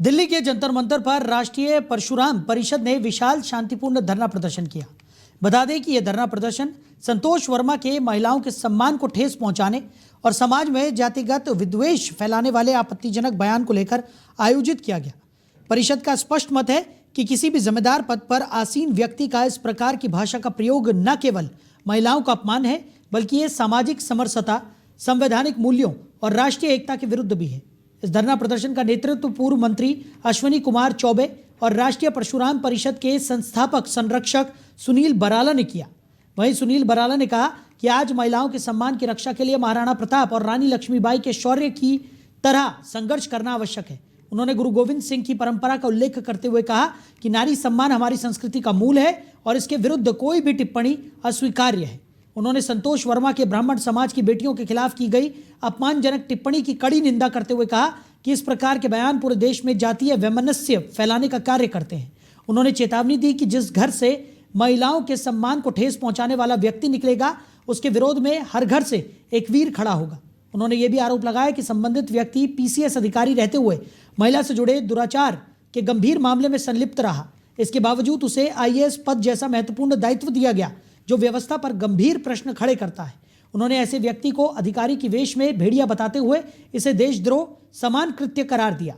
दिल्ली के जंतर मंतर पर राष्ट्रीय परशुराम परिषद ने विशाल शांतिपूर्ण धरना प्रदर्शन किया। बता दें कि यह धरना प्रदर्शन संतोष वर्मा के महिलाओं के सम्मान को ठेस पहुंचाने और समाज में जातिगत विद्वेष फैलाने वाले आपत्तिजनक बयान को लेकर आयोजित किया गया। परिषद का स्पष्ट मत है कि किसी भी जिम्मेदार पद पर आसीन व्यक्ति का इस प्रकार की भाषा का प्रयोग न केवल महिलाओं का अपमान है, बल्कि ये सामाजिक समरसता, संवैधानिक मूल्यों और राष्ट्रीय एकता के विरुद्ध भी है। इस धरना प्रदर्शन का नेतृत्व पूर्व मंत्री अश्विनी कुमार चौबे और राष्ट्रीय परशुराम परिषद के संस्थापक संरक्षक सुनील बराला ने किया। वहीं सुनील बराला ने कहा कि आज महिलाओं के सम्मान की रक्षा के लिए महाराणा प्रताप और रानी लक्ष्मीबाई के शौर्य की तरह संघर्ष करना आवश्यक है। उन्होंने गुरु गोविंद सिंह की परंपरा का उल्लेख करते हुए कहा कि नारी सम्मान हमारी संस्कृति का मूल है और इसके विरुद्ध कोई भी टिप्पणी अस्वीकार्य है। उन्होंने संतोष वर्मा के ब्राह्मण समाज की बेटियों के खिलाफ की गई अपमानजनक टिप्पणी की कड़ी निंदा करते हुए कहा कि इस प्रकार के बयान पूरे देश में जातीय वैमनस्य फैलाने का कार्य करते हैं। उन्होंने चेतावनी दी कि जिस घर से महिलाओं के सम्मान को ठेस पहुंचाने वाला व्यक्ति निकलेगा, उसके विरोध में हर घर से एक वीर खड़ा होगा। उन्होंने ये भी आरोप लगाया कि संबंधित व्यक्ति पीसीएस अधिकारी रहते हुए महिला से जुड़े दुराचार के गंभीर मामले में संलिप्त रहा। इसके बावजूद उसे आईएएस पद जैसा महत्वपूर्ण दायित्व दिया गया, जो व्यवस्था पर गंभीर प्रश्न खड़े करता है। उन्होंने ऐसे व्यक्ति को अधिकारी की वेश में भेड़िया बताते हुए इसे देशद्रोह समान कृत्य करार दिया।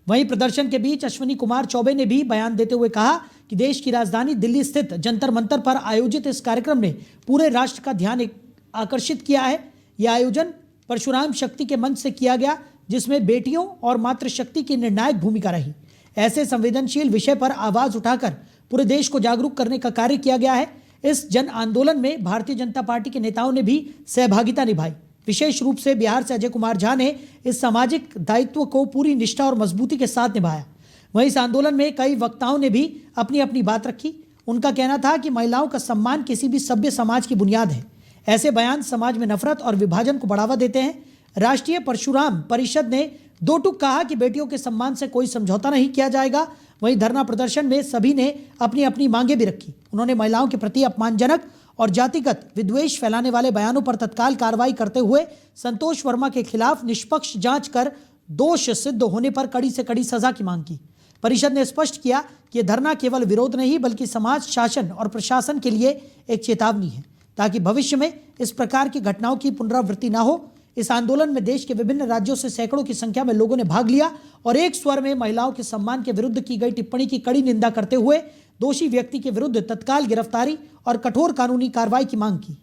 वहीं प्रदर्शन के बीच अश्विनी कुमार चौबे ने भी बयान देते हुए कहा कि देश की राजधानी दिल्ली स्थित जंतर मंतर पर आयोजित इस कार्यक्रम ने पूरे राष्ट्र का ध्यान आकर्षित किया है। यह आयोजन परशुराम शक्ति के मंच से किया गया, जिसमें बेटियों और मातृशक्ति की निर्णायक भूमिका रही। ऐसे संवेदनशील विषय पर आवाज उठाकर पूरे देश को जागरूक करने का कार्य किया गया है। इस जन आंदोलन में भारतीय जनता पार्टी के नेताओं ने भी सहभागिता निभाई। विशेष रूप से बिहार से अजय कुमार झा ने इस सामाजिक दायित्व को पूरी निष्ठा और मजबूती के साथ निभाया। वहीं इस आंदोलन में कई वक्ताओं ने भी अपनी अपनी बात रखी। उनका कहना था कि महिलाओं का सम्मान किसी भी सभ्य समाज की बुनियाद है। ऐसे बयान समाज में नफरत और विभाजन को बढ़ावा देते हैं। राष्ट्रीय परशुराम परिषद ने दो टूक कहा कि बेटियों के सम्मान से कोई समझौता नहीं किया जाएगा। वहीं धरना प्रदर्शन में सभी ने अपनी अपनी मांगे भी रखी। उन्होंने महिलाओं के प्रति अपमानजनक और जातिगत विद्वेष फैलाने वाले बयानों पर तत्काल कार्रवाई करते हुए संतोष वर्मा के खिलाफ निष्पक्ष जांच कर दोष सिद्ध होने पर कड़ी से कड़ी सजा की मांग की। परिषद ने स्पष्ट किया कि यह धरना केवल विरोध नहीं, बल्कि समाज, शासन और प्रशासन के लिए एक चेतावनी है, ताकि भविष्य में इस प्रकार की घटनाओं की पुनरावृत्ति न हो। इस आंदोलन में देश के विभिन्न राज्यों से सैकड़ों की संख्या में लोगों ने भाग लिया और एक स्वर में महिलाओं के सम्मान के विरुद्ध की गई टिप्पणी की कड़ी निंदा करते हुए दोषी व्यक्ति के विरुद्ध तत्काल गिरफ्तारी और कठोर कानूनी कार्रवाई की मांग की।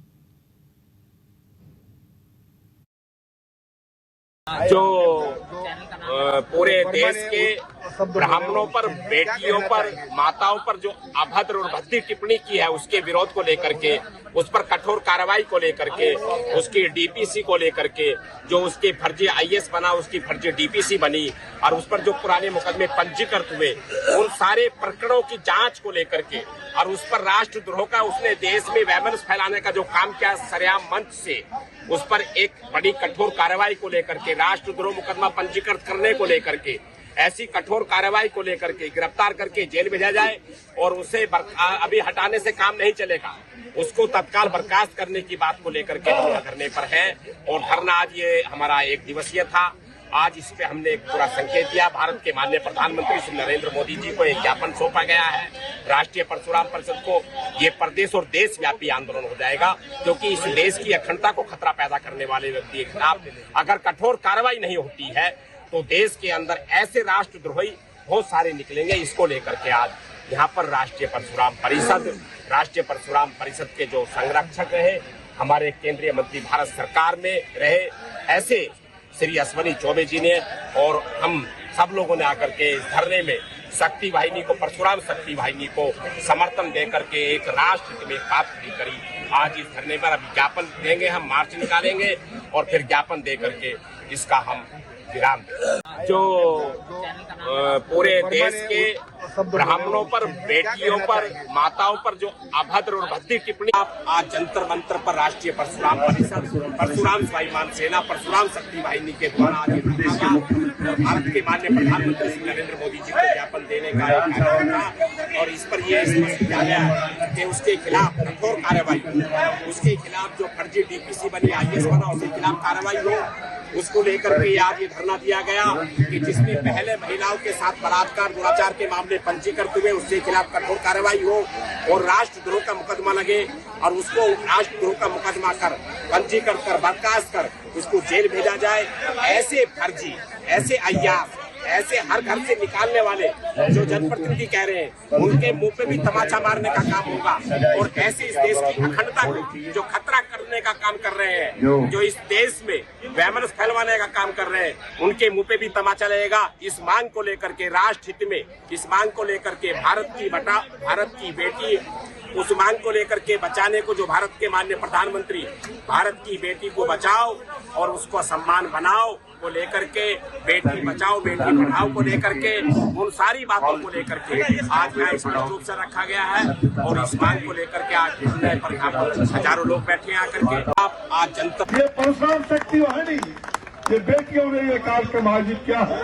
जो पूरे देश के ब्राह्मणों पर, बेटियों पर, माताओं पर जो अभद्र और भद्दी टिप्पणी की है, उसके विरोध को लेकर के, उस पर कठोर कार्रवाई को लेकर के, उसकी डीपीसी को लेकर के, जो उसके फर्जी आईएएस बना उसकी फर्जी डीपीसी बनी और उस पर जो पुराने मुकदमे पंजीकृत हुए, उन सारे प्रकरणों की जांच को लेकर के और उस पर राष्ट्रद्रोह का, उसने देश में वैमनस्य फैलाने का जो काम किया सरेआम मंच से, उस पर एक बड़ी कठोर कार्रवाई को लेकर के, राष्ट्रद्रोह मुकदमा पंजीकृत करने को लेकर के, ऐसी कठोर कार्रवाई को लेकर के गिरफ्तार करके जेल भेजा जाए और उसे अभी हटाने से काम नहीं चलेगा, उसको तत्काल बर्खास्त करने की बात को लेकर के हम धरने पर है। और धरना आज ये हमारा एक दिवसीय था। आज इस पे हमने एक पूरा संकेत दिया। भारत के माननीय प्रधानमंत्री श्री नरेंद्र मोदी जी को एक ज्ञापन सौंपा गया है। राष्ट्रीय परशुराम परिषद को ये प्रदेश और देशव्यापी आंदोलन हो जाएगा, क्योंकि इस देश की अखंडता को खतरा पैदा करने वाले व्यक्ति के खिलाफ अगर कठोर कार्रवाई नहीं होती है तो देश के अंदर ऐसे राष्ट्रद्रोही बहुत सारे निकलेंगे। इसको लेकर के आज यहाँ पर राष्ट्रीय परशुराम परिषद के जो संरक्षक रहे, हमारे केंद्रीय मंत्री भारत सरकार में रहे, ऐसे श्री अश्विनी चौबे जी ने और हम सब लोगों ने आकर के इस धरने में शक्ति वाहिनी को, परशुराम शक्ति वाहिनी को समर्थन देकर के एक राष्ट्र में बात खड़ी करी। आज इस धरने पर अभी ज्ञापन देंगे, हम मार्च निकालेंगे और फिर ज्ञापन दे करके इसका हम विराम देंगे। जो पूरे देश के ब्राह्मणों पर, बेटियों पर, माताओं पर जो अभद्र और भद्दी टिप्पणी, आज जंतर मंतर पर राष्ट्रीय परशुराम परिषद, परशुराम स्वाभिमान सेना, परशुराम शक्ति वाहिनी के द्वारा आज भारत के माननीय प्रधानमंत्री श्री नरेंद्र मोदी जी को ज्ञापन देने का एक कार्यक्रम था और इस पर यह स्पष्ट किया गया कि उसके खिलाफ कठोर कार्रवाई, उसके खिलाफ जो फर्जी डीपीसी बनी, आईएएस बना, उसके खिलाफ कार्रवाई हो। उसको लेकर के आज ये धरना दिया गया कि जिसने पहले महिलाओं के साथ बलात्कार दुराचार के मामले पंजीकृत हुए उसके खिलाफ कठोर कार्रवाई हो और राष्ट्रद्रोह का मुकदमा लगे और उसको राष्ट्रद्रोह का मुकदमा कर पंजीकृत कर बर्खास्त कर उसको जेल भेजा जाए। ऐसे फर्जी, ऐसे अय्यास, ऐसे हर घर से निकालने वाले जो जनप्रतिनिधि कह रहे हैं उनके मुंह पे भी तमाचा मारने का काम होगा और ऐसे इस देश की अखंडता को जो खतरा करने का काम कर रहे हैं, जो इस देश में वैमनस्य फैलवाने का काम कर रहे हैं, उनके मुंह पे भी तमाचा लगेगा। इस मांग को लेकर के राष्ट्र हित में, इस मांग को लेकर के भारत की बेटी, उस मांग को लेकर के बचाने को जो भारत के माननीय प्रधानमंत्री भारत की बेटी को बचाओ और उसको सम्मान बनाओ को लेकर के, बेटी बचाओ बेटी पढ़ाओ को लेकर के, उन सारी बातों को लेकर के आज यहाँ स्पष्ट रूप से रखा गया है और इस मांग को लेकर के आज निर्णय पर हजारों लोग बैठे हैं आकर के। आप आज जनता ये परशुराम शक्ति है नहीं, ये बेटियों ने ये कार्यक्रम आयोजित किया है।